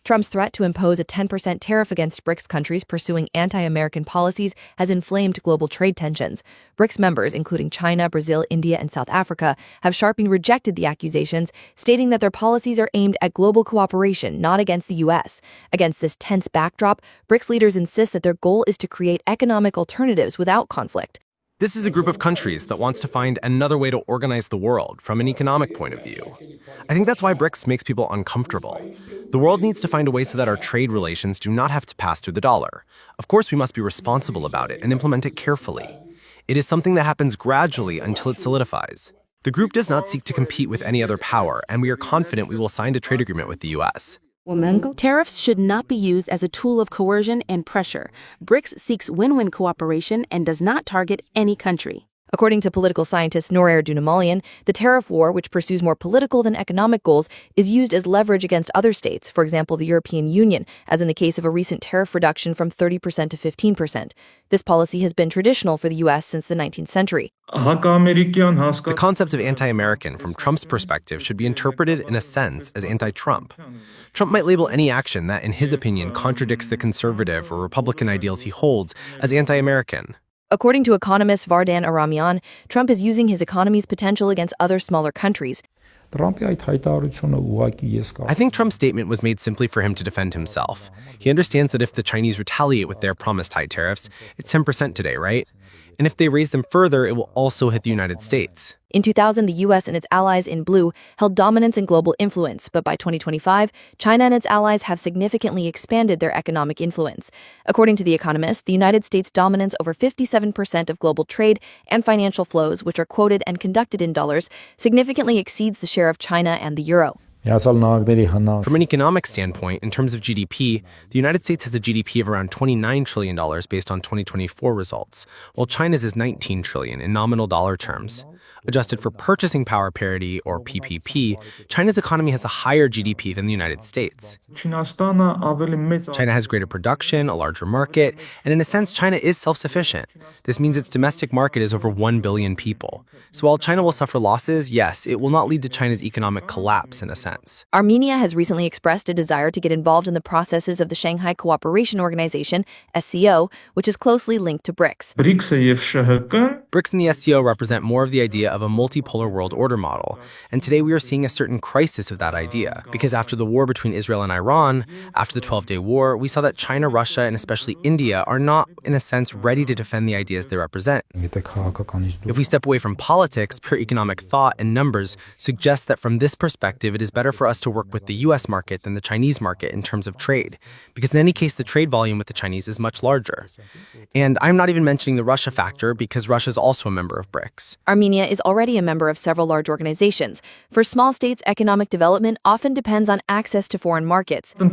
Trump's threat to impose a 10% tariff against BRICS countries pursuing anti-American policies has inflamed global trade tensions. BRICS members, including China, Brazil, India, and South Africa, have sharply rejected the accusations, stating that their policies are aimed at global cooperation, not against the U.S. Against this tense backdrop, BRICS leaders insist that their goal is to create economic alternatives without conflict. This is a group of countries that wants to find another way to organize the world from an economic point of view. I think that's why BRICS makes people uncomfortable. The world needs to find a way so that our trade relations do not have to pass through the dollar. Of course, we must be responsible about it and implement it carefully. It is something that happens gradually until it solidifies. The group does not seek to compete with any other power, and we are confident we will sign a trade agreement with the U.S. Tariffs should not be used as a tool of coercion and pressure. BRICS seeks win-win cooperation and does not target any country. According to political scientist Nourair Dunamalian, the tariff war, which pursues more political than economic goals, is used as leverage against other states, for example, the European Union, as in the case of a recent tariff reduction from 30% to 15%. This policy has been traditional for the U.S. since the 19th century. The concept of anti-American, from Trump's perspective, should be interpreted in a sense as anti-Trump. Trump might label any action that, in his opinion, contradicts the conservative or Republican ideals he holds as anti-American. According to economist Vardan Aramian, Trump is using his economy's potential against other smaller countries. I think Trump's statement was made simply for him to defend himself. He understands that if the Chinese retaliate with their promised high tariffs, it's 10% today, right? And if they raise them further, it will also hit the United States. In 2000, the U.S. and its allies in blue held dominance and global influence, but by 2025, China and its allies have significantly expanded their economic influence. According to The Economist, the United States' dominance over 57% of global trade and financial flows, which are quoted and conducted in dollars, significantly exceeds the share of China and the euro. From an economic standpoint, in terms of GDP, the United States has a GDP of around $29 trillion based on 2024 results, while China's is $19 trillion in nominal dollar terms. Adjusted for purchasing power parity, or PPP, China's economy has a higher GDP than the United States. China has greater production, a larger market, and in a sense, China is self-sufficient. This means its domestic market is over 1 billion people. So while China will suffer losses, yes, it will not lead to China's economic collapse in a sense. Armenia has recently expressed a desire to get involved in the processes of the Shanghai Cooperation Organization, SCO, which is closely linked to BRICS. BRICS and the SCO represent more of the idea of a multipolar world order model, and today we are seeing a certain crisis of that idea, because after the war between Israel and Iran, after the 12-day war, we saw that China, Russia, and especially India are not, in a sense, ready to defend the ideas they represent. If we step away from politics, pure economic thought and numbers suggest that from this perspective, it is better for us to work with the US market than the Chinese market in terms of trade, because in any case, the trade volume with the Chinese is much larger. And I'm not even mentioning the Russia factor, because Russia is also a member of BRICS. Armenia is already a member of several large organizations. For small states, economic development often depends on access to foreign markets. From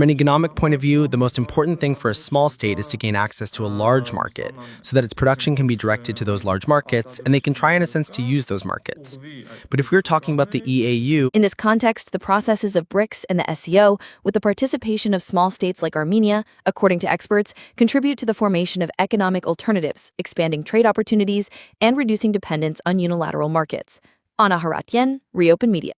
an economic point of view, the most important thing for a small state is to gain access to a large market, so that its production can be directed to those large markets, and they can try in a sense to use those markets. But if we're talking about the EAU... In this context, the processes of BRICS and the SCO, with the participation of small states like Armenia, according to experts, contribute to the formation of economic alternatives, expanding trade opportunities, and reducing dependence on unilateral markets. Anna Haratyan, ReOpen Media.